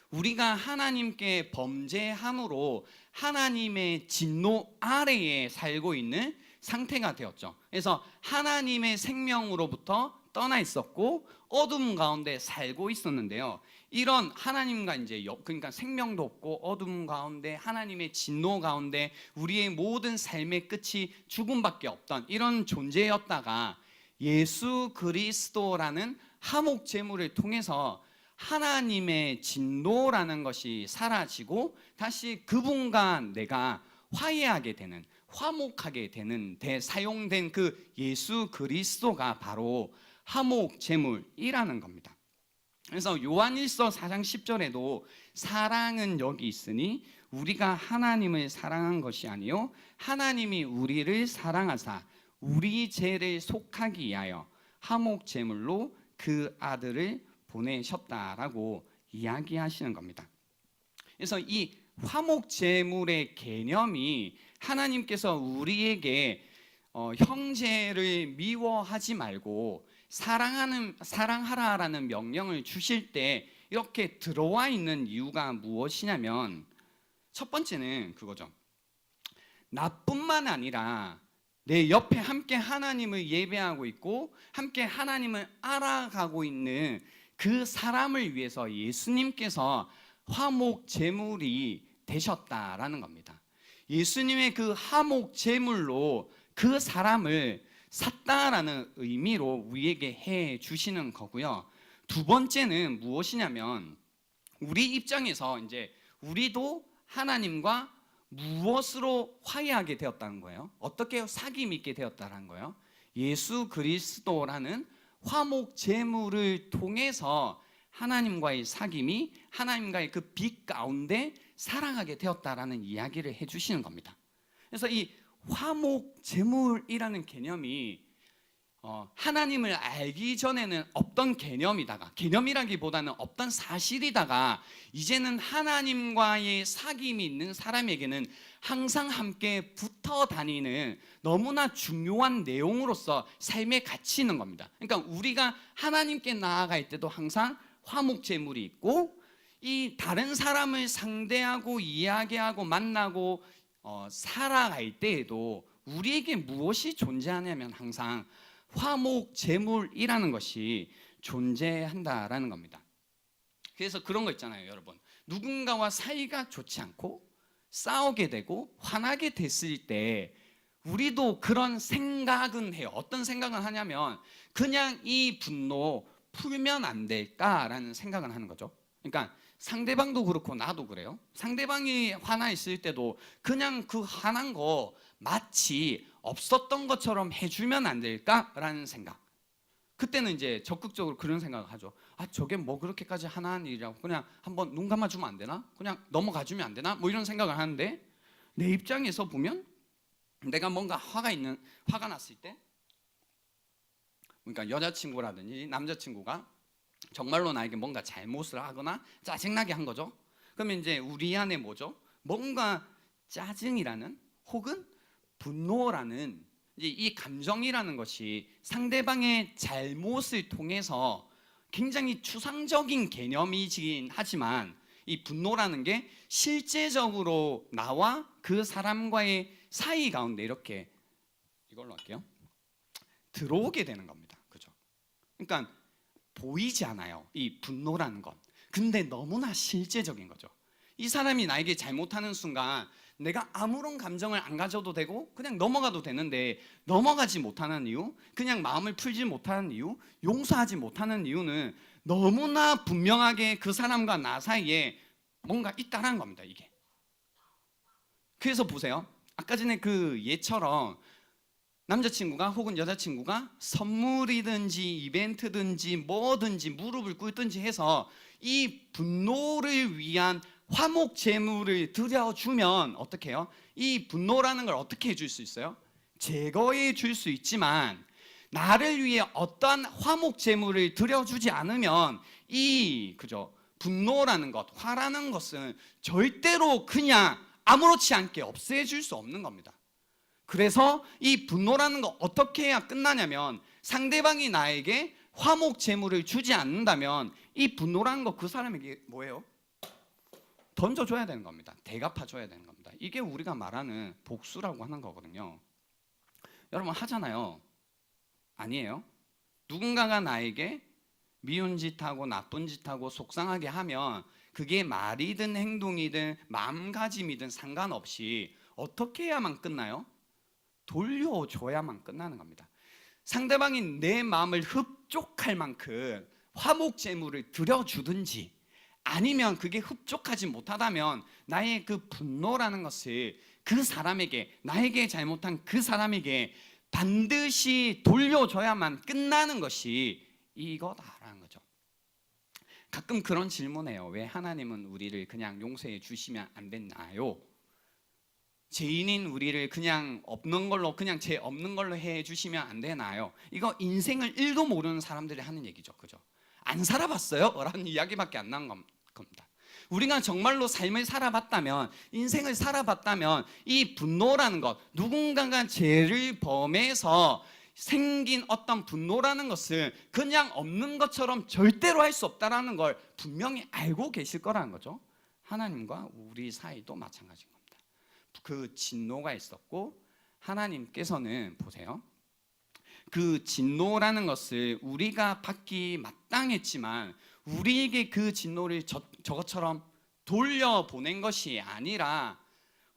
우리가 하나님께 범죄함으로 하나님의 진노 아래에 살고 있는 상태가 되었죠. 그래서 하나님의 생명으로부터 떠나 있었고 어둠 가운데 살고 있었는데요. 이런 하나님과 이제 그러니까 생명도 없고 어둠 가운데 하나님의 진노 가운데 우리의 모든 삶의 끝이 죽음밖에 없던 이런 존재였다가 예수 그리스도라는 화목 제물을 통해서 하나님의 진노라는 것이 사라지고 다시 그분과 내가 화해하게 되는, 화목하게 되는 데 사용된 그 예수 그리스도가 바로 화목 제물이라는 겁니다. 그래서 요한일서 4장 10절에도 사랑은 여기 있으니 우리가 하나님을 사랑한 것이 아니요 하나님이 우리를 사랑하사 우리 죄를 속하기 위하여 화목 제물로 그 아들을 보내셨다라고 이야기하시는 겁니다. 그래서 이 화목 제물의 개념이 하나님께서 우리에게 형제를 미워하지 말고 사랑하라라는 명령을 주실 때 이렇게 들어와 있는 이유가 무엇이냐면, 첫 번째는 그거죠. 나뿐만 아니라 내 옆에 함께 하나님을 예배하고 있고 함께 하나님을 알아가고 있는 그 사람을 위해서 예수님께서 화목 제물이 되셨다라는 겁니다. 예수님의 그 화목 제물로 그 사람을 샀다라는 의미로 우리에게 해 주시는 거고요. 두 번째는 무엇이냐면, 우리 입장에서 이제 우리도 하나님과 무엇으로 화해하게 되었다는 거예요? 어떻게 사귐 있게 되었다는 거예요? 예수 그리스도라는 화목 제물을 통해서 하나님과의 사귐이 하나님과의 그 빛 가운데 살아가게 되었다라는 이야기를 해주시는 겁니다. 그래서 이 화목 제물이라는 개념이 하나님을 알기 전에는 없던 개념이라기보다는 없던 사실이다가 이제는 하나님과의 사귐이 있는 사람에게는 항상 함께 붙어 다니는 너무나 중요한 내용으로서 삶에 갇히는 겁니다. 그러니까 우리가 하나님께 나아갈 때도 항상 화목 제물이 있고, 이 다른 사람을 상대하고 이야기하고 만나고 살아갈 때에도 우리에게 무엇이 존재하냐면 항상 화목 제물이라는 것이 존재한다라는 겁니다. 그래서 그런 거 있잖아요, 여러분. 누군가와 사이가 좋지 않고 싸우게 되고 화나게 됐을 때 우리도 그런 생각은 해요. 어떤 생각을 하냐면 그냥 이 분노 풀면 안 될까라는 생각을 하는 거죠. 그러니까 상대방도 그렇고 나도 그래요. 상대방이 화나 있을 때도 그냥 그 화난 거 마치 없었던 것처럼 해주면 안 될까라는 생각. 그때는 이제 적극적으로 그런 생각을 하죠. 아, 저게 뭐 그렇게까지 하나한 일이라고 그냥 한번 눈 감아주면 안 되나? 그냥 넘어가주면 안 되나? 뭐 이런 생각을 하는데, 내 입장에서 보면 내가 뭔가 화가 났을 때, 그러니까 여자친구라든지 남자친구가 정말로 나에게 뭔가 잘못을 하거나 짜증나게 한 거죠. 그러면 이제 우리 안에 뭐죠? 뭔가 짜증이라는 혹은 분노라는 이 감정이라는 것이 상대방의 잘못을 통해서 굉장히 추상적인 개념이긴 하지만, 이 분노라는 게 실제적으로 나와 그 사람과의 사이 가운데 이렇게, 이걸로 할게요, 들어오게 되는 겁니다. 그죠? 그러니까 보이지 않아요, 이 분노라는 건. 근데 너무나 실제적인 거죠. 이 사람이 나에게 잘못하는 순간 내가 아무런 감정을 안 가져도 되고 그냥 넘어가도 되는데, 넘어가지 못하는 이유, 그냥 마음을 풀지 못하는 이유, 용서하지 못하는 이유는 너무나 분명하게 그 사람과 나 사이에 뭔가 있다는 겁니다, 이게. 그래서 보세요, 아까 전에 그 예처럼 남자친구가 혹은 여자친구가 선물이든지 이벤트든지 뭐든지 무릎을 꿇든지 해서 이 분노를 위한 화목 제물을 드려주면 어떻게 해요? 이 분노라는 걸 어떻게 해줄 수 있어요? 제거해 줄 수 있지만, 나를 위해 어떠한 화목 제물을 드려주지 않으면 이 분노라는 것, 화라는 것은 절대로 그냥 아무렇지 않게 없애줄 수 없는 겁니다. 그래서 이 분노라는 거 어떻게 해야 끝나냐면, 상대방이 나에게 화목 제물을 주지 않는다면 이 분노라는 거 그 사람에게 뭐예요? 던져줘야 되는 겁니다. 대갚아줘야 되는 겁니다. 이게 우리가 말하는 복수라고 하는 거거든요. 여러분 하잖아요. 아니에요? 누군가가 나에게 미운 짓하고 나쁜 짓하고 속상하게 하면 그게 말이든 행동이든 마음가짐이든 상관없이 어떻게 해야만 끝나요? 돌려줘야만 끝나는 겁니다. 상대방이 내 마음을 흡족할 만큼 화목 제물을 드려주든지 아니면 그게 흡족하지 못하다면 나의 그 분노라는 것을 그 사람에게, 나에게 잘못한 그 사람에게 반드시 돌려줘야만 끝나는 것이 이거다라는 거죠. 가끔 그런 질문해요. 왜 하나님은 우리를 그냥 용서해 주시면 안 됐나요? 죄인인 우리를 그냥 없는 걸로, 그냥 죄 없는 걸로 해 주시면 안 되나요? 이거 인생을 1도 모르는 사람들이 하는 얘기죠. 그죠? 안 살아봤어요? 라는 이야기밖에 안 난 겁니다. 우리가 정말로 삶을 살아봤다면, 인생을 살아봤다면 이 분노라는 것, 누군가가 죄를 범해서 생긴 어떤 분노라는 것을 그냥 없는 것처럼 절대로 할 수 없다는 걸 분명히 알고 계실 거라는 거죠. 하나님과 우리 사이도 마찬가지인 겁니다. 그 진노가 있었고, 하나님께서는 보세요, 그 진노라는 것을 우리가 받기 마땅했지만 우리에게 그 진노를 저것처럼 돌려보낸 것이 아니라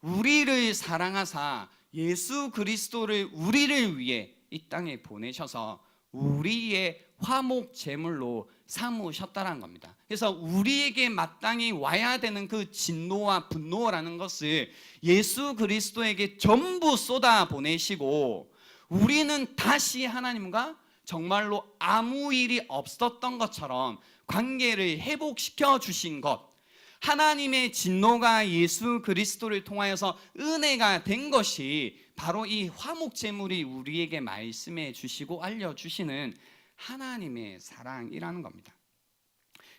우리를 사랑하사 예수 그리스도를 우리를 위해 이 땅에 보내셔서 우리의 화목 제물로 삼으셨다는 겁니다. 그래서 우리에게 마땅히 와야 되는 그 진노와 분노라는 것을 예수 그리스도에게 전부 쏟아 보내시고, 우리는 다시 하나님과 정말로 아무 일이 없었던 것처럼 관계를 회복시켜 주신 것, 하나님의 진노가 예수 그리스도를 통하여서 은혜가 된 것이 바로 이 화목제물이 우리에게 말씀해 주시고 알려주시는 하나님의 사랑이라는 겁니다.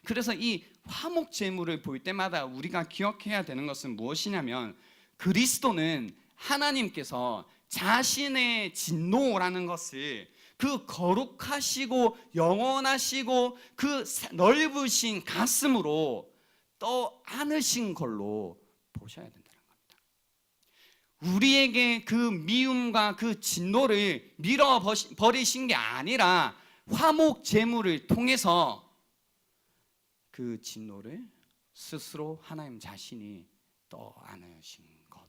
그래서 이 화목제물을 볼 때마다 우리가 기억해야 되는 것은 무엇이냐면, 그리스도는 하나님께서 자신의 진노라는 것을 그 거룩하시고 영원하시고 그 넓으신 가슴으로 떠안으신 걸로 보셔야 된다는 겁니다. 우리에게 그 미움과 그 진노를 밀어버리신 게 아니라 화목 제물을 통해서 그 진노를 스스로 하나님 자신이 떠안으신 것,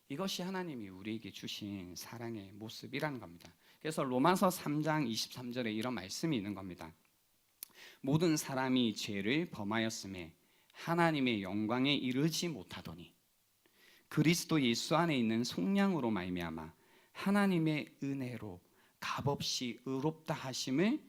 이것이 하나님이 우리에게 주신 사랑의 모습이라는 겁니다. 그래서 로마서 3장 23절에 이런 말씀이 있는 겁니다. 모든 사람이 죄를 범하였음에 하나님의 영광에 이르지 못하더니 그리스도 예수 안에 있는 속량으로 말미암아 하나님의 은혜로 값없이 의롭다 하심을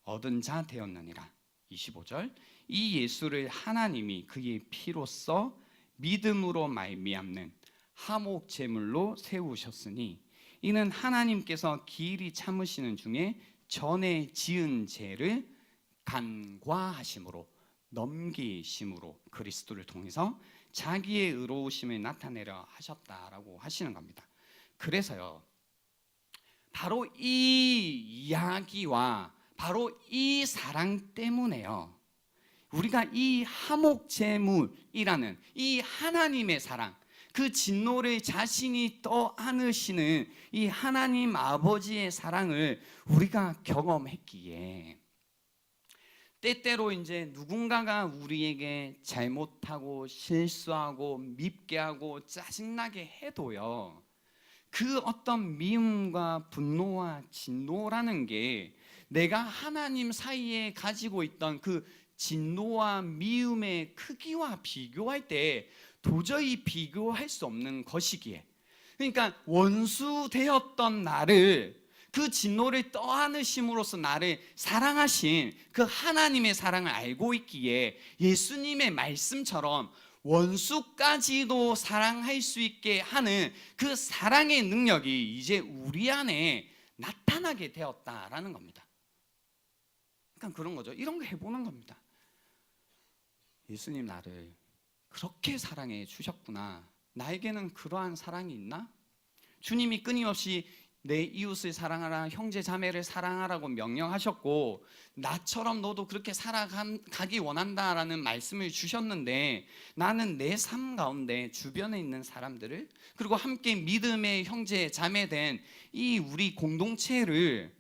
얻은 자 되었느니라. 25절, 이 예수를 하나님이 그의 피로써 믿음으로 말미암는 화목 제물로 세우셨으니 이는 하나님께서 기일이 참으시는 중에 전에 지은 죄를 간과하심으로 넘기심으로 그리스도를 통해서 자기의 의로우심을 나타내려 하셨다라고 하시는 겁니다. 그래서요, 바로 이 이야기와 바로 이 사랑 때문에요, 우리가 이 화목제물이라는 이 하나님의 사랑, 그 진노를 자신이 떠안으시는 이 하나님 아버지의 사랑을 우리가 경험했기에, 때때로 이제 누군가가 우리에게 잘못하고 실수하고 밉게 하고 짜증나게 해도요, 그 어떤 미움과 분노와 진노라는 게 내가 하나님 사이에 가지고 있던 그 진노와 미움의 크기와 비교할 때 도저히 비교할 수 없는 것이기에, 그러니까 원수 되었던 나를, 그 진노를 떠안으심으로써 나를 사랑하신 그 하나님의 사랑을 알고 있기에 예수님의 말씀처럼 원수까지도 사랑할 수 있게 하는 그 사랑의 능력이 이제 우리 안에 나타나게 되었다라는 겁니다. 그러니까 그런 거죠. 이런 거 해보는 겁니다. 예수님 나를 그렇게 사랑해 주셨구나. 나에게는 그러한 사랑이 있나? 주님이 끊임없이 내 이웃을 사랑하라, 형제 자매를 사랑하라고 명령하셨고 나처럼 너도 그렇게 살아가기 원한다라는 말씀을 주셨는데, 나는 내 삶 가운데 주변에 있는 사람들을, 그리고 함께 믿음의 형제 자매된 이 우리 공동체를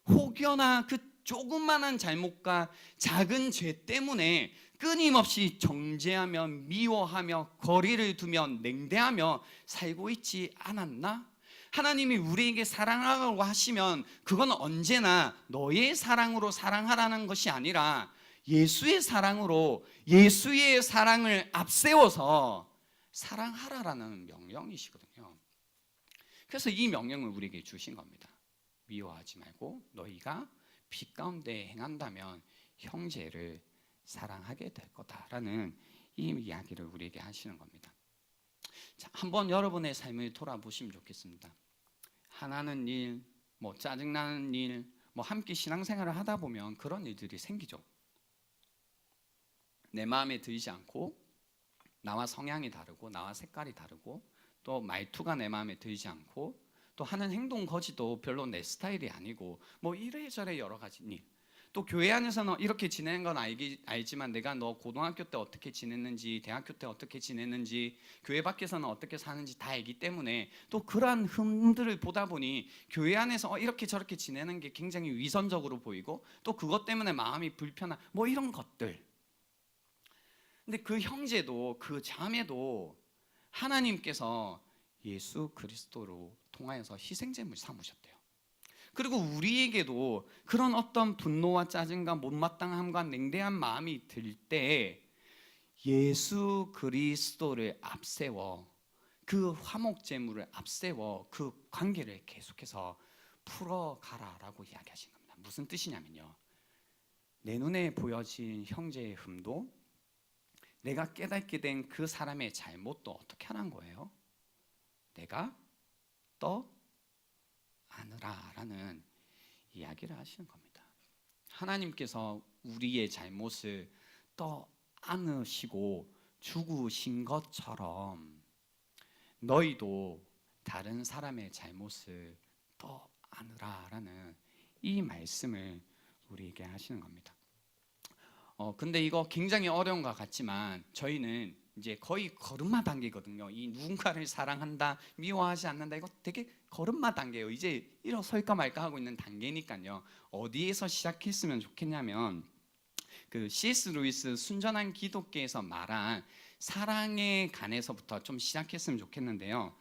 혹여나 그 조그만한 잘못과 작은 죄 때문에 끊임없이 정죄하며 미워하며 거리를 두며 냉대하며 살고 있지 않았나? 하나님이 우리에게 사랑하라고 하시면 그건 언제나 너의 사랑으로 사랑하라는 것이 아니라 예수의 사랑으로 예수의 사랑을 앞세워서 사랑하라라는 명령이시거든요. 그래서 이 명령을 우리에게 주신 겁니다. 미워하지 말고 너희가 빛 가운데 행한다면 형제를 사랑하게 될 거다라는 이 이야기를 우리에게 하시는 겁니다. 자, 한번 여러분의 삶을 돌아보시면 좋겠습니다. 화나는 일, 짜증나는 일, 함께 신앙생활을 하다 보면 그런 일들이 생기죠. 내 마음에 들지 않고, 나와 성향이 다르고, 나와 색깔이 다르고, 또 말투가 내 마음에 들지 않고, 또 하는 행동 거지도 별로 내 스타일이 아니고, 이래저래 여러 가지 일. 또 교회 안에서는 이렇게 지내는 건 알지만 내가 너 고등학교 때 어떻게 지냈는지, 대학교 때 어떻게 지냈는지, 교회 밖에서는 어떻게 사는지 다 알기 때문에 또 그러한 흠들을 보다 보니 교회 안에서 이렇게 저렇게 지내는 게 굉장히 위선적으로 보이고, 또 그것 때문에 마음이 불편한 이런 것들. 근데 그 형제도 그 자매도 하나님께서 예수 그리스도로 통하여서 희생제물 삼으셨대요. 그리고 우리에게도 그런 어떤 분노와 짜증과 못마땅함과 냉대한 마음이 들 때 예수 그리스도를 앞세워, 그 화목제물을 앞세워 그 관계를 계속해서 풀어가라라고 이야기하신 겁니다. 무슨 뜻이냐면요, 내 눈에 보여진 형제의 흠도, 내가 깨닫게 된 그 사람의 잘못도 어떻게 하는 거예요? 내가 안으라라는 이야기를 하시는 겁니다. 하나님께서 우리의 잘못을 안으시고 죽으신 것처럼 너희도 다른 사람의 잘못을 안으라라는 이 말씀을 우리에게 하시는 겁니다. 근데 이거 굉장히 어려운 것 같지만 저희는 이제 거의 걸음마 단계거든요. 이 누군가를 사랑한다, 미워하지 않는다, 이거 되게 걸음마 단계예요. 이제 일어설까 말까 하고 있는 단계니까요. 어디에서 시작했으면 좋겠냐면 그 C.S. 루이스 순전한 기독교에서 말한 사랑에 관해서부터 좀 시작했으면 좋겠는데요.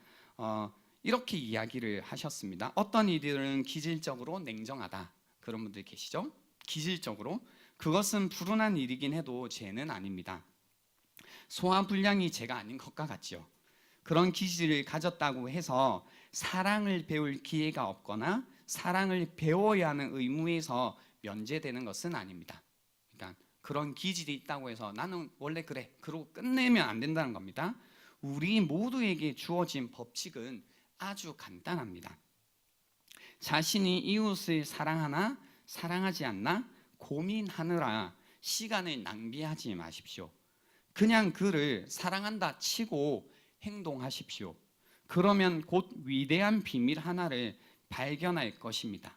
이렇게 이야기를 하셨습니다. 어떤 이들은 기질적으로 냉정하다. 그런 분들 계시죠? 기질적으로. 그것은 불운한 일이긴 해도 죄는 아닙니다. 소화불량이 죄가 아닌 것과 같죠. 그런 기질을 가졌다고 해서 사랑을 배울 기회가 없거나 사랑을 배워야 하는 의무에서 면제되는 것은 아닙니다. 그러니까 그런 기질이 있다고 해서 나는 원래 그래, 그러고 끝내면 안 된다는 겁니다. 우리 모두에게 주어진 법칙은 아주 간단합니다. 자신이 이웃을 사랑하나 사랑하지 않나 고민하느라 시간을 낭비하지 마십시오. 그냥 그를 사랑한다 치고 행동하십시오. 그러면 곧 위대한 비밀 하나를 발견할 것입니다.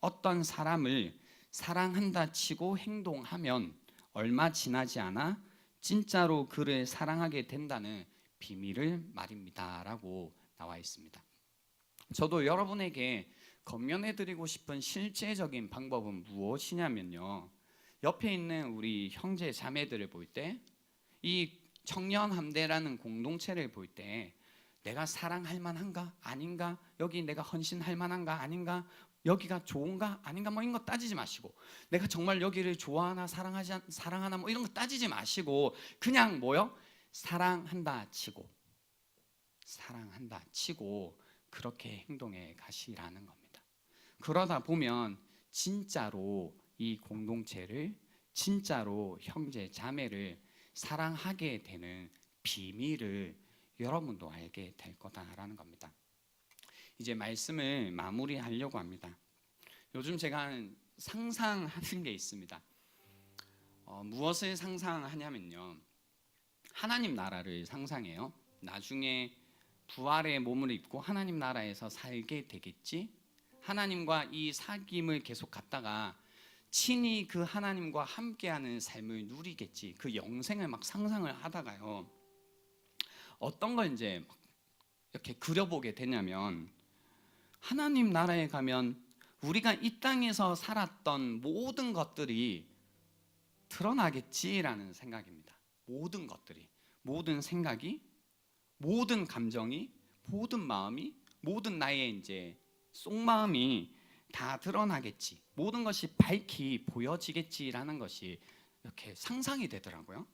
어떤 사람을 사랑한다 치고 행동하면 얼마 지나지 않아 진짜로 그를 사랑하게 된다는 비밀을 말입니다 라고 나와 있습니다. 저도 여러분에게 권면해드리고 싶은 실제적인 방법은 무엇이냐면요, 옆에 있는 우리 형제 자매들을 볼 때, 이 청년 함대라는 공동체를 볼 때 내가 사랑할 만한가 아닌가, 여기 내가 헌신할 만한가 아닌가, 여기가 좋은가 아닌가, 이런 거 따지지 마시고, 내가 정말 여기를 좋아하나 사랑하나 이런 거 따지지 마시고, 그냥 사랑한다 치고 그렇게 행동해 가시라는 겁니다. 그러다 보면 진짜로 이 공동체를, 진짜로 형제 자매를 사랑하게 되는 비밀을 여러분도 알게 될 거다라는 겁니다. 이제 말씀을 마무리하려고 합니다. 요즘 제가 상상하는 게 있습니다. 무엇을 상상하냐면요, 하나님 나라를 상상해요. 나중에 부활의 몸을 입고 하나님 나라에서 살게 되겠지. 하나님과 이 사귐을 계속 갖다가 친히 그 하나님과 함께하는 삶을 누리겠지. 그 영생을 막 상상을 하다가요, 어떤 걸 이제 이렇게 그려보게 되냐면, 하나님 나라에 가면 우리가 이 땅에서 살았던 모든 것들이 드러나겠지라는 생각입니다. 모든 것들이, 모든 생각이, 모든 감정이, 모든 마음이, 모든 나의 이제 속마음이 다 드러나겠지. 모든 것이 밝히 보여지겠지라는 것이 이렇게 상상이 되더라고요.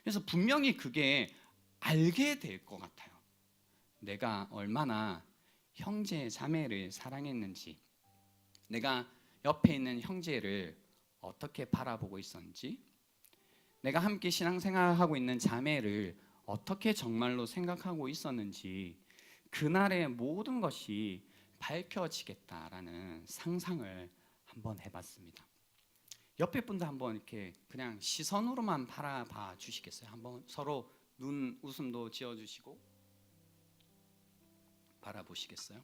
그래서 분명히 그게 알게 될 것 같아요. 내가 얼마나 형제 자매를 사랑했는지, 내가 옆에 있는 형제를 어떻게 바라보고 있었는지, 내가 함께 신앙생활하고 있는 자매를 어떻게 정말로 생각하고 있었는지, 그날의 모든 것이 밝혀지겠다라는 상상을 한번 해봤습니다. 옆에 분도 한번 이렇게 그냥 시선으로만 바라봐 주시겠어요? 한번 서로 눈 웃음도 지어주시고 바라보시겠어요?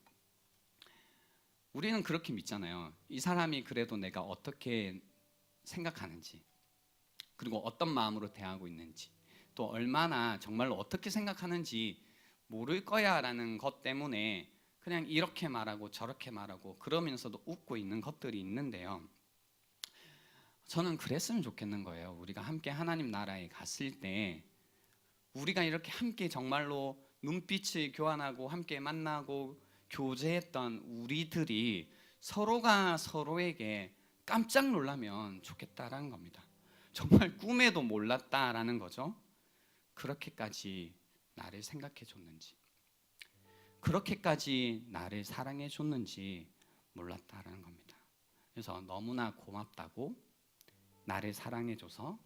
우리는 그렇게 믿잖아요. 이 사람이 그래도 내가 어떻게 생각하는지, 그리고 어떤 마음으로 대하고 있는지, 또 얼마나 정말로 어떻게 생각하는지 모를 거야라는 것 때문에 그냥 이렇게 말하고 저렇게 말하고 그러면서도 웃고 있는 것들이 있는데요. 저는 그랬으면 좋겠는 거예요. 우리가 함께 하나님 나라에 갔을 때 우리가 이렇게 함께 정말로 눈빛을 교환하고 함께 만나고 교제했던 우리들이 서로가 서로에게 깜짝 놀라면 좋겠다라는 겁니다. 정말 꿈에도 몰랐다라는 거죠. 그렇게까지 나를 생각해 줬는지, 그렇게까지 나를 사랑해 줬는지 몰랐다라는 겁니다. 그래서 너무나 고맙다고, 나를 사랑해줘서,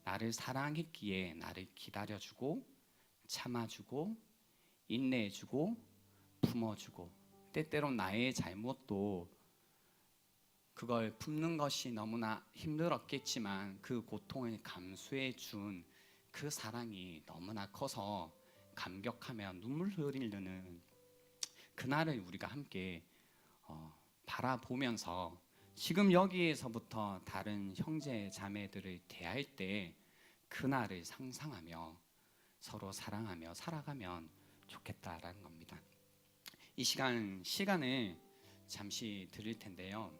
나를 사랑했기에 나를 기다려주고 참아주고 인내해주고 품어주고, 때때론 나의 잘못도 그걸 품는 것이 너무나 힘들었겠지만 그 고통을 감수해 준 그 사랑이 너무나 커서 감격하며 눈물 흘리는 그날을 우리가 함께 바라보면서 지금 여기에서부터 다른 형제 자매들을 대할 때 그날을 상상하며 서로 사랑하며 살아가면 좋겠다라는 겁니다. 이 시간을 잠시 드릴 텐데요.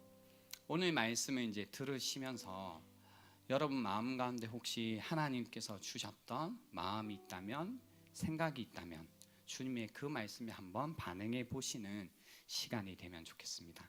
오늘 말씀을 이제 들으시면서 여러분 마음 가운데 혹시 하나님께서 주셨던 마음이 있다면, 생각이 있다면 주님의 그 말씀에 한번 반응해 보시는 시간이 되면 좋겠습니다.